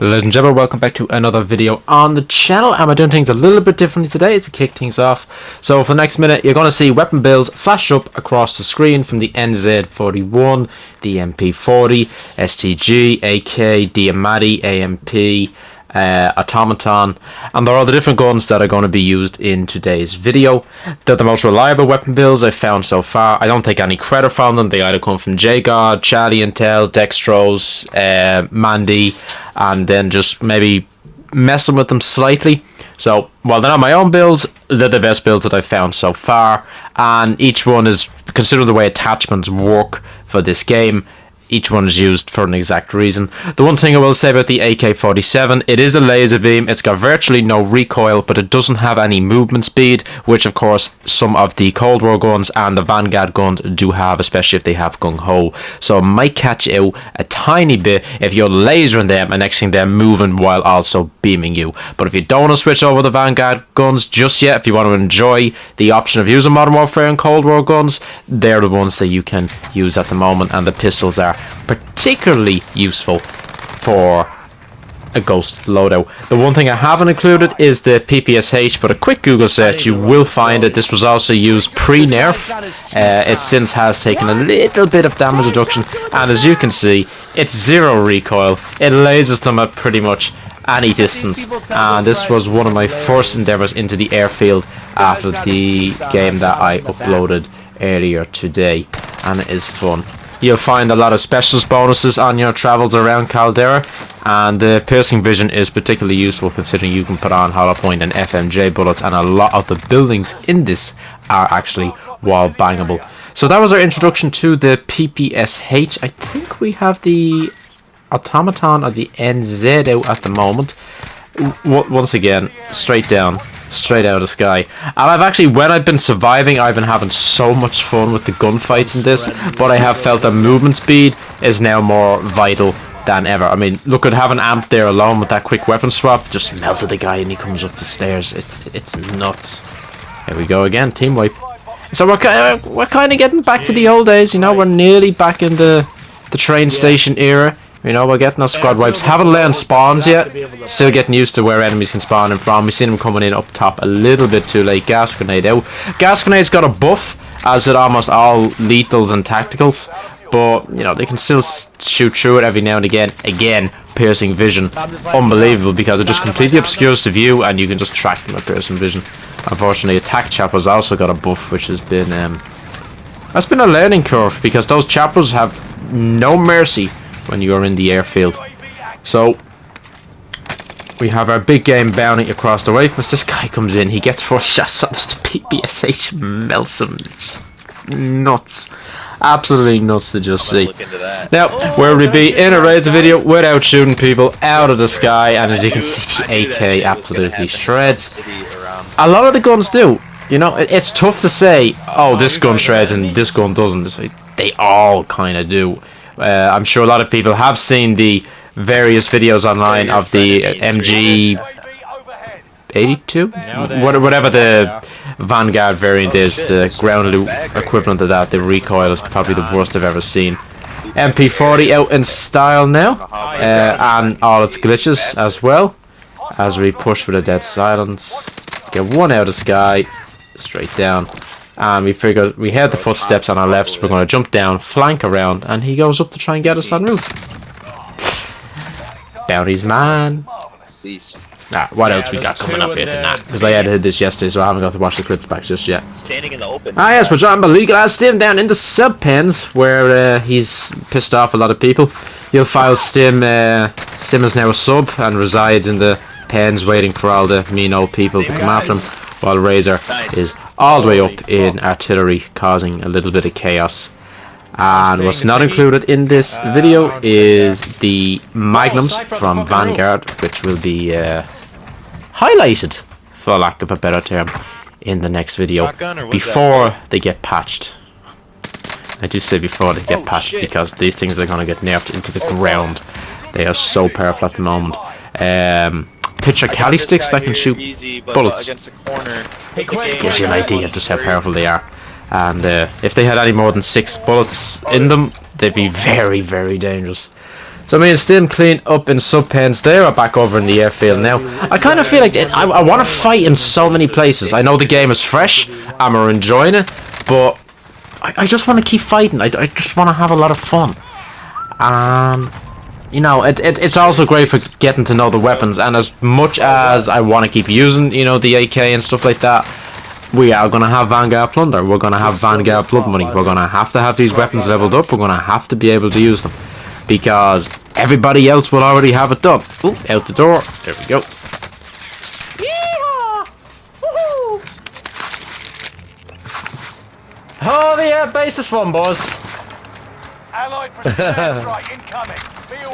Ladies and gentlemen, welcome back to another video on the channel, and we're doing things a little bit differently today as we kick things off. So for the next minute, you're going to see weapon builds flash up across the screen from the NZ41, the MP40, STG, AK, Diamati, AMP, Automaton, and they're all the different guns that are going to be used in today's video. They're the most reliable weapon builds I've found so far. I don't take any credit from them. They either come from JGod, Charlie Intel, Dextros, Mandy, and then just maybe messing with them slightly. So while they're not my own builds, they're the best builds that I've found so far, and each one is, considering the way attachments work for this game, each one is used for an exact reason. The one thing I will say about the AK-47, it is a laser beam. It's got virtually no recoil, but it doesn't have any movement speed, which of course some of the Cold War guns and the Vanguard guns do have, especially if they have gung-ho. So it might catch you out a tiny bit if you're lasering them and next thing they're moving while also beaming you. But if you don't want to switch over the Vanguard guns just yet, if you want to enjoy the option of using Modern Warfare and Cold War guns, they're the ones that you can use at the moment, and the pistols are particularly useful for a ghost loadout. The one thing I haven't included is the PPSH, but a quick Google search you will find it. This was also used pre-nerf. It since has taken a little bit of damage reduction, and as you can see, it's zero recoil. It lasers them at pretty much any distance, and this was one of my first endeavours into the Airfield after the game that I uploaded earlier today, and it is fun. You'll find a lot of specialist bonuses on your travels around Caldera, and the piercing vision is particularly useful considering you can put on hollow point and FMJ bullets, and a lot of the buildings in this are actually wall bangable. So that was our introduction to the PPSH. I think we have the Automaton or the NZ out at the moment. Once again, straight down, straight out of the sky. And I've actually, when I've been surviving, I've been having so much fun with the gunfights in this, but I have felt that movement speed is now more vital than ever. I mean, look at having Amp there alone with that quick weapon swap, just melted the guy and he comes up the stairs. It's nuts. Here we go again, team wipe. So we're kind of getting back to the old days, you know, we're nearly back in the train station era. You know, we're getting our squad wipes. Haven't learned spawns yet. Still getting used to where enemies can spawn in from. We've seen them coming in up top a little bit too late. Gas grenade out. Gas grenade's got a buff, as it almost all lethals and tacticals. But, you know, they can still shoot through it every now and again. Again, piercing vision. Unbelievable, because it just completely obscures the view and you can just track them with piercing vision. Unfortunately, attack chopper's also got a buff, which has been... that's been a learning curve, because those choppers have no mercy when you are in the airfield. So we have our big game bounty across the way. As this guy comes in, he gets 4 shots on us. The PPSH melts him. Nuts. Absolutely nuts to just see. Now, where would we be in a Razor video without shooting people out of the sky? And as you can see, the AK absolutely shreds. A lot of the guns do. You know, it's tough to say, oh, this gun shreds and this gun doesn't. It's like, they all kind of do. I'm sure a lot of people have seen the various videos online of the MG 82, whatever the Vanguard variant is, the ground loot equivalent of that. The recoil is probably the worst I've ever seen. MP40 out in style now, and all its glitches as well, as we push with a dead silence. Get one out of sky, straight down. And we figured we heard the footsteps on our left, so we're going to jump down, flank around, and he goes up to try and get us on roof. Bounty's man. What else we got coming up here tonight? Because I edited this yesterday, so I haven't got to watch the clips back just yet. Standing in the open. Yes, we're dropping a legal ass Stim down into sub-pens, where he's pissed off a lot of people. You'll file Stim. Stim is now a sub and resides in the pens, waiting for all the mean old people to come after him, while Razor is all the way up in artillery, causing a little bit of chaos. And what's not included in this video is the magnums from Vanguard, which will be highlighted, for lack of a better term, in the next video, before they get patched. I do say before they get patched, because these things are going to get nerfed into the ground. They are so powerful at the moment. Picture Cali sticks that can shoot bullets. Gives you an idea of just how powerful they are. And if they had any more than 6 bullets in them, they'd be very, very dangerous. So me and Stim clean up in sub-pens there, are back over in the airfield now. I kind of feel like I want to fight in so many places. I know the game is fresh, and we're enjoying it, but I just want to keep fighting. I just want to have a lot of fun. You know, it's also great for getting to know the weapons, and as much as I want to keep using, you know, the AK and stuff like that, we are going to have Vanguard Plunder, we're going to have Vanguard Blood Money, we're going to have these weapons leveled up, we're going to have to be able to use them, because everybody else will already have it done. Ooh, out the door, there we go. Yeehaw! Woohoo! Oh, the base is fun, boys. Allied precision airstrike incoming.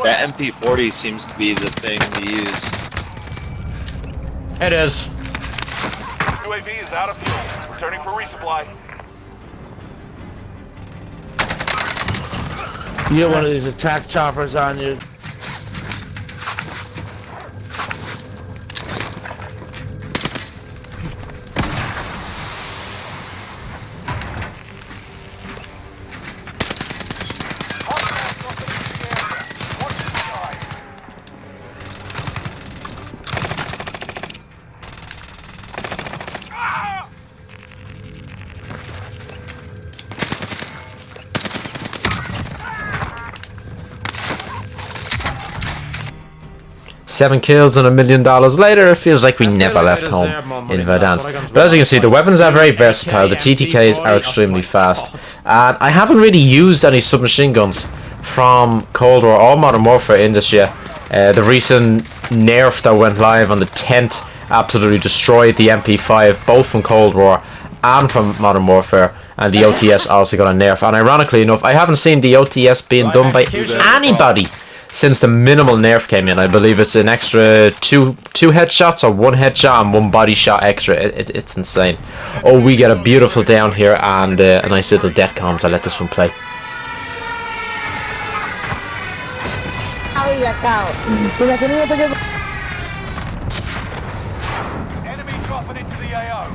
That MP40 seems to be the thing to use. It is. UAV is out of fuel. Returning for resupply. You get one of these attack choppers on you. Seven kills and $1 million later, it feels like we never left home in Verdansk. But as you can see, the weapons are very versatile, the TTKs are extremely fast, and I haven't really used any submachine guns from Cold War or Modern Warfare in this yet. The recent nerf that went live on the 10th absolutely destroyed the MP5, both from Cold War and from Modern Warfare, and the OTS also got a nerf. And ironically enough, I haven't seen the OTS being done by anybody since the minimal nerf came in. I believe it's an extra two headshots or one headshot and one body shot extra. It's insane. Oh, we get a beautiful down here and a nice little death comms. I'll let this one play. Enemy dropping into the AO.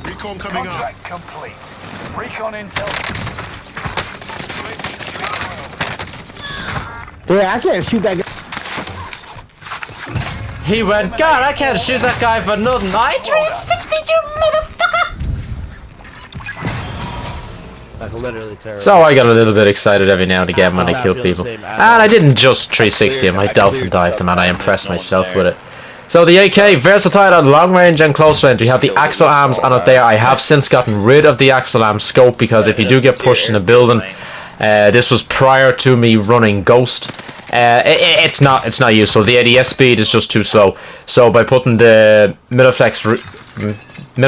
Recon coming Contract complete. Recon intel. Yeah, I can't shoot that guy. He went, God, I can't shoot that guy for nothing. I 360 you motherfucker! Like literally terrible. So I got a little bit excited every now and again when I kill people. And I didn't just 360 him, I dolphin dived him and I impressed myself with it. So the AK, versatile at long range and close range. We have the axle arms on it there. I have since gotten rid of the axle arm scope because if you do get pushed in a building, this was prior to me running Ghost. It's not useful. The ADS speed is just too slow. So by putting the middle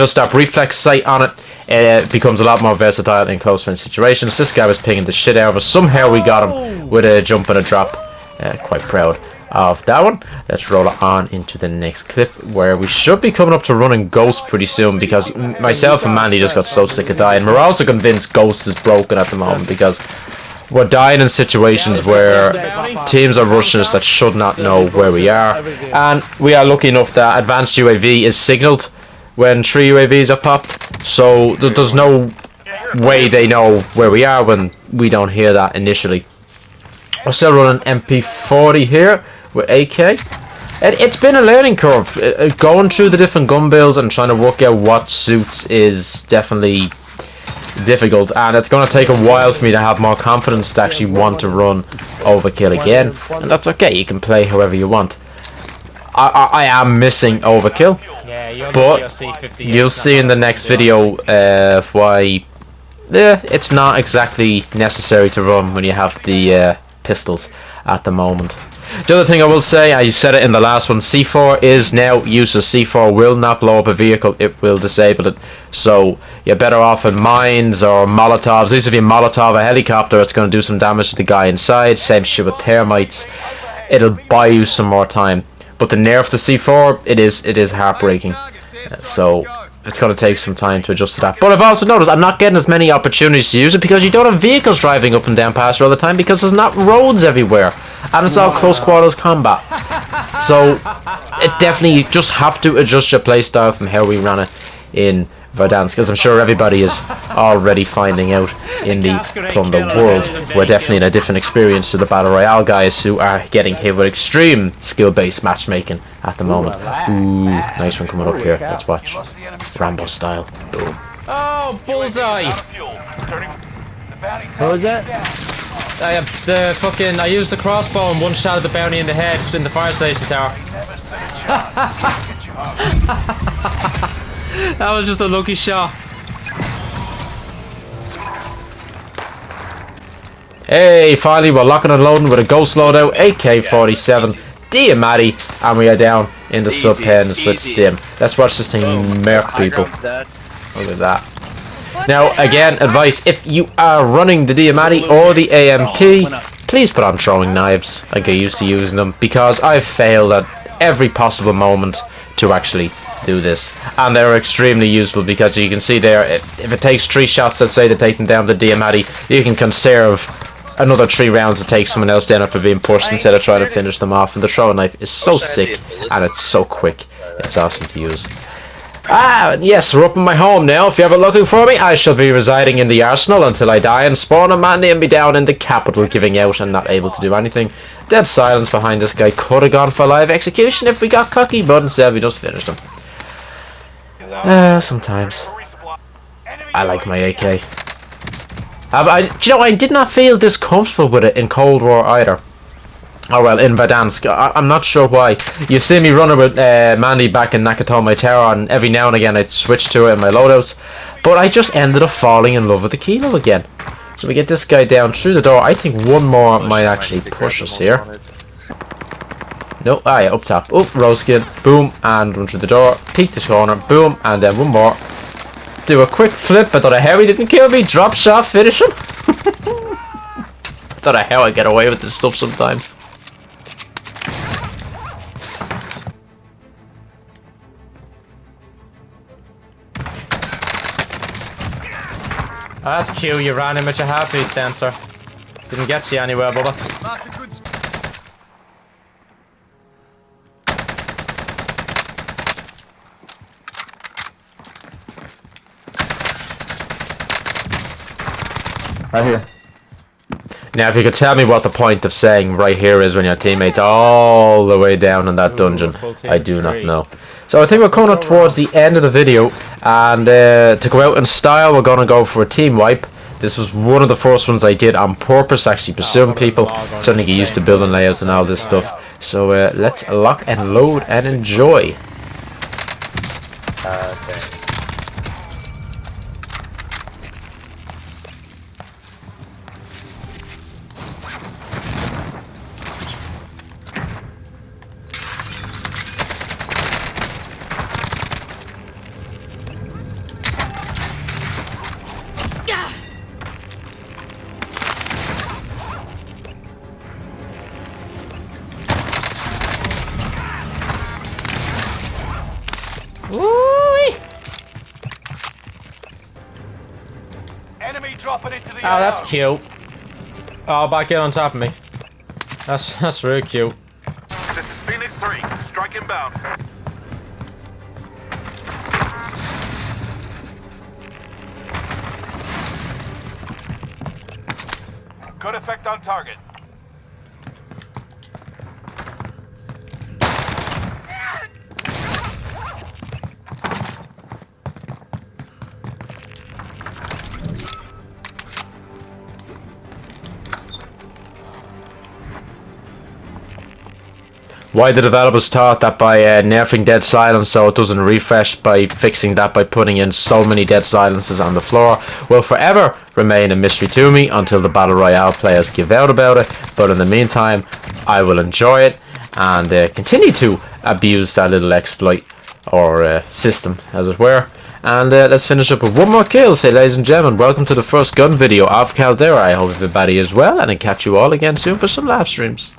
stop reflex sight on it, it becomes a lot more versatile in close range situations. This guy was pinging the shit out of us. Somehow we got him with a jump and a drop. Quite proud of that one. Let's roll it on into the next clip where we should be coming up to running Ghost pretty soon because myself and Mandy just got so sick of dying. We're also convinced Ghost is broken at the moment because we're dying in situations where teams are rushing us that should not know where we are, and we are lucky enough that advanced UAV is signaled when 3 UAVs are popped, so there's no way they know where we are when we don't hear that initially. We're still running MP40 here with AK. It's been a learning curve. Going through the different gun builds and trying to work out what suits is definitely difficult, and it's going to take a while for me to have more confidence to actually want to run Overkill again, and that's okay. You can play however you want. I am missing Overkill, but you'll see in the next video why it's not exactly necessary to run when you have the pistols at the moment. The other thing I will say, I said it in the last one, C4 is now useless. C4 will not blow up a vehicle, it will disable it. So you're better off in mines or Molotovs. At least if you Molotov a helicopter, it's going to do some damage to the guy inside. Same shit with thermites. It'll buy you some more time. But the nerf to C4, it is heartbreaking. So it's going to take some time to adjust to that. But I've also noticed I'm not getting as many opportunities to use it because you don't have vehicles driving up and down past you all the time because there's not roads everywhere. And it's all close quarters combat. So it definitely, you just have to adjust your playstyle from how we ran it in Verdansk, because I'm sure everybody is already finding out in the Plunder world. We're definitely in a different experience to the Battle Royale guys who are getting hit with extreme skill-based matchmaking at the moment. Ooh, nice one coming up here. Let's watch. Rambo style. Boom. Oh, bullseye! Out of fuel. Returning. The bounty What was that? I used the crossbow and one shot at the bounty in the head in the fire station tower. That was just a lucky shot. Hey, finally we're locking and loading with a ghost loadout, AK-47, Diamatti, and we are down in the Easy, sub-pens with easy. Stim. Let's watch this thing murk people. High ground's dead. Look at that. Now, again, advice, if you are running the Diamatti or the AMP, please put on throwing knives. I get used to using them, because I've failed at every possible moment to actually do this. And they're extremely useful, because you can see there, if it takes 3 shots, let's say, to take them down the Diamatti, you can conserve another 3 rounds to take someone else down after being pushed instead of trying to finish them off. And the throwing knife is so sick, and it's so quick. It's awesome to use. Yes, we're up in my home now. If you're ever looking for me, I shall be residing in the arsenal until I die and spawn a man and be down in the capital giving out and not able to do anything. Dead silence behind this guy. Could have gone for live execution if we got cocky, but instead we just finished him. Sometimes. I like my AK. Do you know, I did not feel this comfortable with it in Cold War either. Oh well, in Verdansk. I'm not sure why. You've seen me running with Mandy back in Nakatomi Tower, and every now and again I'd switch to it in my loadouts. But I just ended up falling in love with the Kilo again. So we get this guy down through the door. I think one more might actually push us here. No, yeah, up top. Oh, rose skin. Boom, and run through the door. Peek the corner. Boom, and then one more. Do a quick flip. I thought a Harry didn't kill me. Drop shot, finish him. I don't know how I get away with this stuff sometimes. Oh, that's cute, you ran him with your heartbeat sensor. Didn't get you anywhere, Bubba. Right here. Now, if you could tell me what the point of saying right here is when your teammate's all the way down in that dungeon, I do not know. So I think we're coming up towards the end of the video, and to go out in style, we're going to go for a team wipe. This was one of the first ones I did on purpose, actually pursuing people, so I think get used to building layouts and all this stuff. So let's lock and load and enjoy. Enemy dropping into the Oh, that's cute. Oh, back in on top of me. That's really cute. This is Phoenix 3. Strike inbound. Good effect on target. Why the developers thought that by nerfing dead silence so it doesn't refresh, by fixing that by putting in so many dead silences on the floor, will forever remain a mystery to me until the Battle Royale players give out about it. But in the meantime, I will enjoy it and continue to abuse that little exploit or system, as it were. And let's finish up with one more kill. Say, ladies and gentlemen, welcome to the first gun video of Caldera. I hope everybody is well, and I'll catch you all again soon for some live streams.